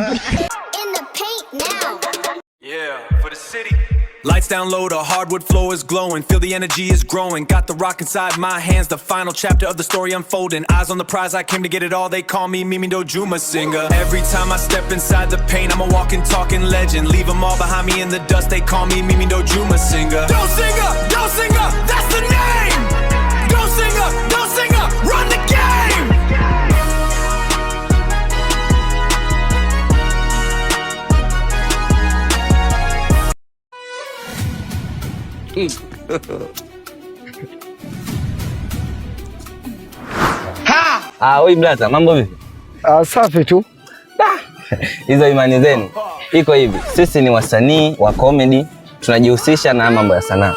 the paint now. Yeah, for the city. Lights down low, the hardwood floor is glowing. Feel the energy is growing. Got the rock inside my hands. The final chapter of the story unfolding. Eyes on the prize, I came to get it all. They call me Mimi Dojuma singer. Every time I step inside the paint, I'm a walking, talking legend. Leave them all behind me in the dust. They call me Mimi Dojuma singer. Dosinger, that's the name. Dosinger, run the game. Oi blaza, mambo vipi? Safi tu. Hizo imani zenu. Iko hivi, sisi ni wasanii wa comedy, tunajihusisha na mambo ya sanaa.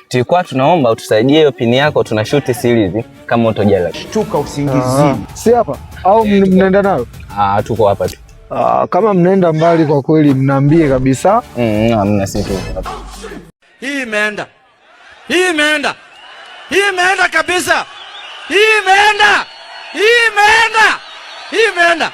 Tulikuwa tunaomba utusaidie hiyo pini yako, tunashoot series kama utojala. Shtuka usingizini. Si hapa au mnaenda nayo? Tuko hapa tu. Kama mnaenda mbali kwa kweli mnaambie kabisa. Hamna situ hapa. Hii imeenda kabisa. Hii imeenda.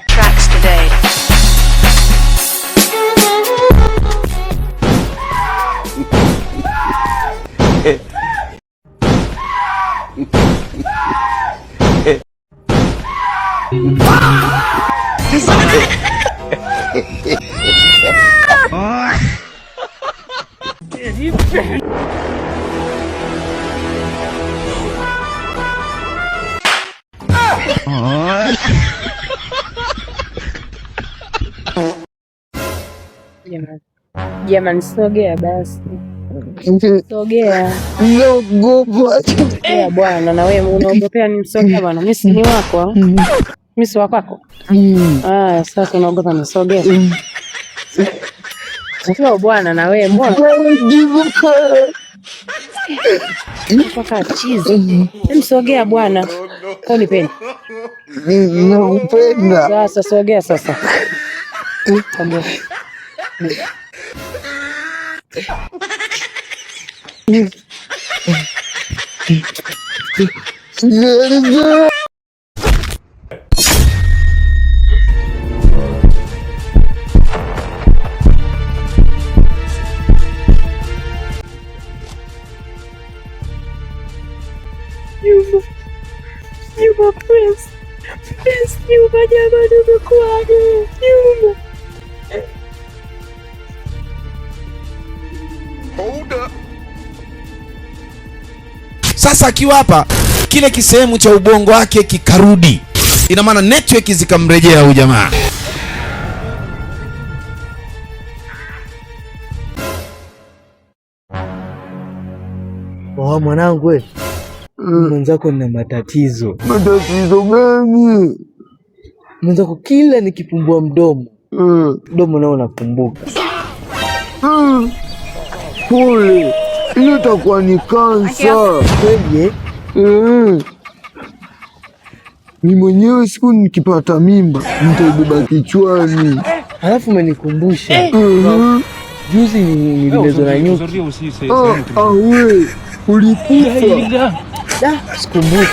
Tracks today. Jamani, sogea basi. Sogea. Naogopa. Bwana, na wewe unaogopea ni msogea bwana. Mimi si ni wako. Mimi si wako. Sasa unaogopa nisogea. Sio bwana, na wewe mbona? Mpaka chizi. Msogea bwana. Kwa nipende. Nakupenda. Sasa sogea sasa. Sogea. Yuma Prince, Yuma jamani, umekuwaje? Yuma. Sasa akiwa hapa, kile kisehemu cha ubongo wake kikarudi. Ina maana network zikamrejea huyu jamaa. Mwanangu wewe. Mwenzako nina matatizo. Matatizo gani? Mwenzako kila nikifumbua mdomo, mdomo nao unafunguka. Pole. Hiyo itakuwa ni kansa. Kweli? Mimi mwenyewe siku nikipata mimba nitaibeba kichwani. Halafu umenikumbusha. Juzi nilimezwa na nyuki. Wewe ulikufa. Sikumbuki.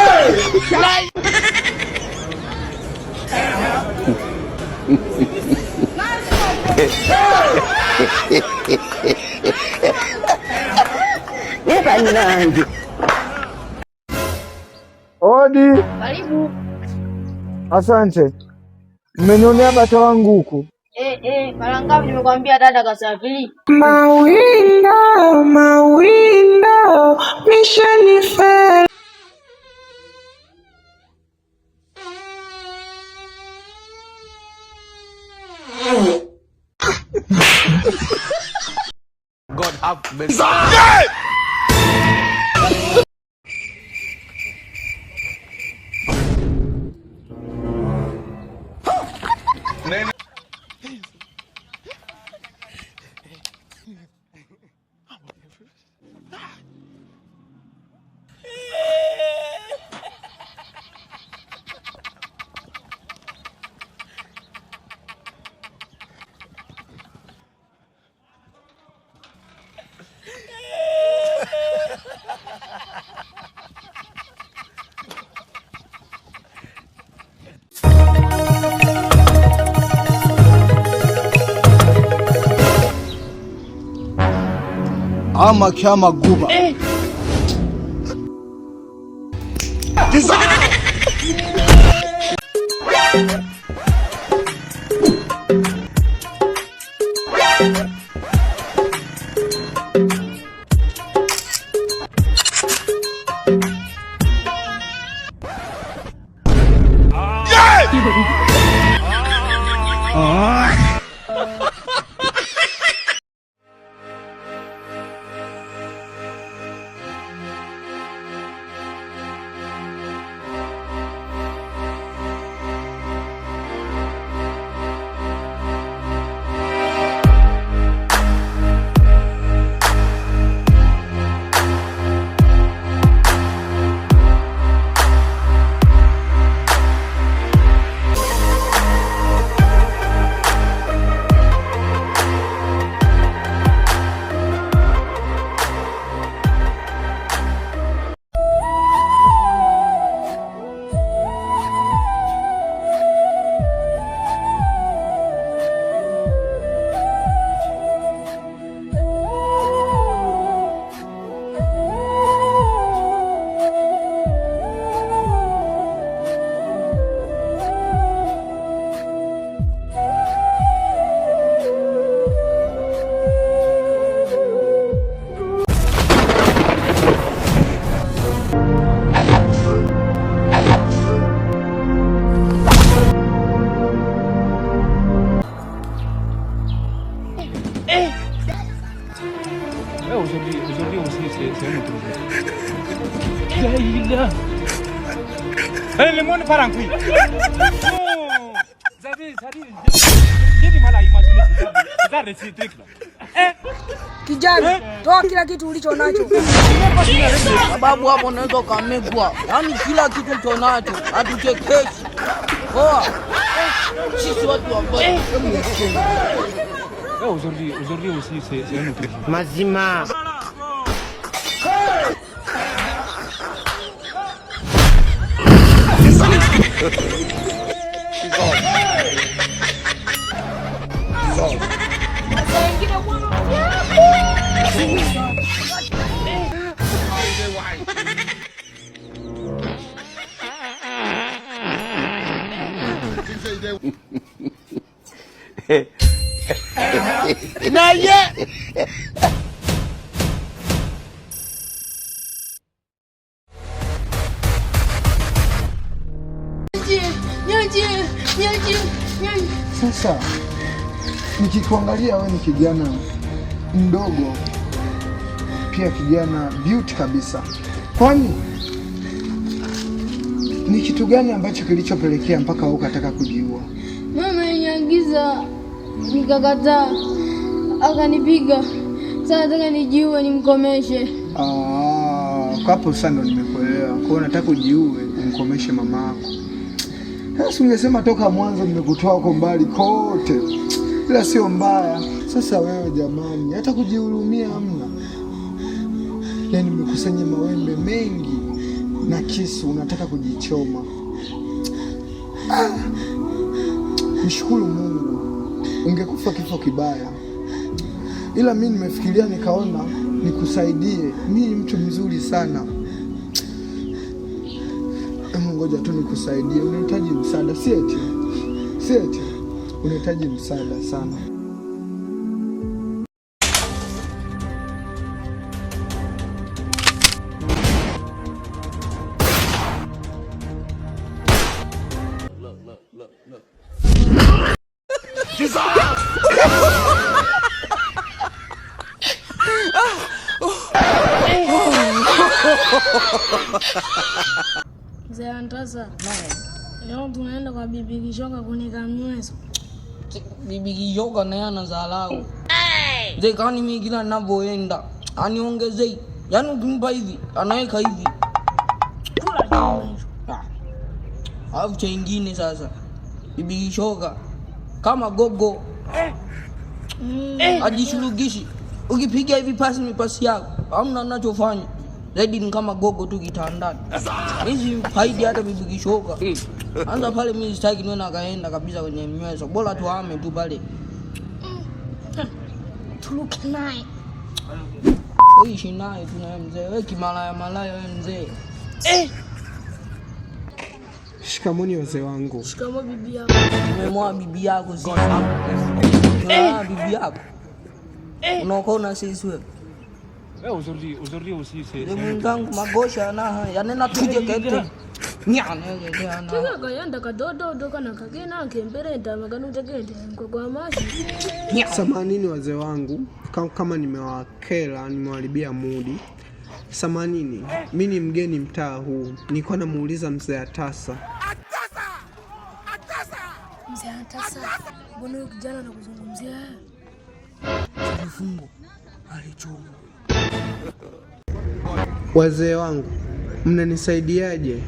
Hey! mwanangu. Odi. Karibu. Asante. Mmenionea bata wangu huku. Mara ngapi nimekwambia dada kasafiri? Mawindo, mishanifeli. God have mercy. Ama kama guba. Kijana, toa kila kitu ulicho nacho. Sababu hapo unaweza ukamegwa. Yaani kila kitu ulicho nacho, hatuchekeshi. Poa. Sisi watu wa mbele. Aujourd'hui aussi c'est un autre. Mazima. Sasa nikikuangalia wewe ni kijana mdogo, pia kijana beauty kabisa. Kwani ni kitu gani ambacho kilichopelekea mpaka wewe ukataka kujiua? Mama aliniagiza nikakataa, akanipiga. Sasa nataka nijiue nimkomeshe. Kwa hapo sasa ndo nimekuelewa. Kwa hiyo nataka ujiue umkomeshe mama yako. Sasa ungesema toka mwanzo nimekutoa huko mbali kote. Ila sio mbaya. Sasa wewe jamani, hata kujihurumia hamna. Yaani nimekusanya mawembe mengi na kisu unataka kujichoma. Mshukuru Mungu. Ungekufa kifo kibaya. Ila mimi nimefikiria nikaona nikusaidie. Mimi ni mtu mzuri sana. Ngoja tu nikusaidie. Unahitaji msaada, si eti? Unahitaji msaada sana. Mzee Antasa, leo tunaenda kwa Bibi Kishoka kunika mnywezo. Bibi Kishoka naye anazalau. Mzee kani mimi kila ninavyoenda aniongezei. Yaani ukimpa hivi anaweka hivi. Alafu cha ingine sasa, Bibi Kishoka kama gogo ajishulugishi. Ukipiga hivi pasi mipasi yako hamna ninachofanya zaidi ni kama gogo tu kitandani. Mimi haidi hata Bibi Kishoka. Anza pale mimi sitaki niwe na kaenda kabisa kwenye mnywezo. Bora tuame tu pale. Tuluke naye. Ishi naye tu na mzee. Wewe kimalaya wewe mzee. Shikamoni wazee wangu. Shikamo bibi yako. Umemwoa bibi yako sisi. Bibi yako. Unaona sisi wewe. Aujourd'hui aussi c'est Mungu magosha na yanena tuje kete. Nyane yana. Tuka kayanda kadodo kana kagena kemberenda maganu tegende kwa maji. Samanini wazee wangu, kama nimewakela, nimewaribia mudi. Samanini, mimi ni mgeni mtaa huu. Nilikuwa namuuliza mzee Atasa. Mzee Atasa, mbona huyu kijana anakuzungumzia? Kifungo alichoma. Wazee wangu, mnanisaidiaje?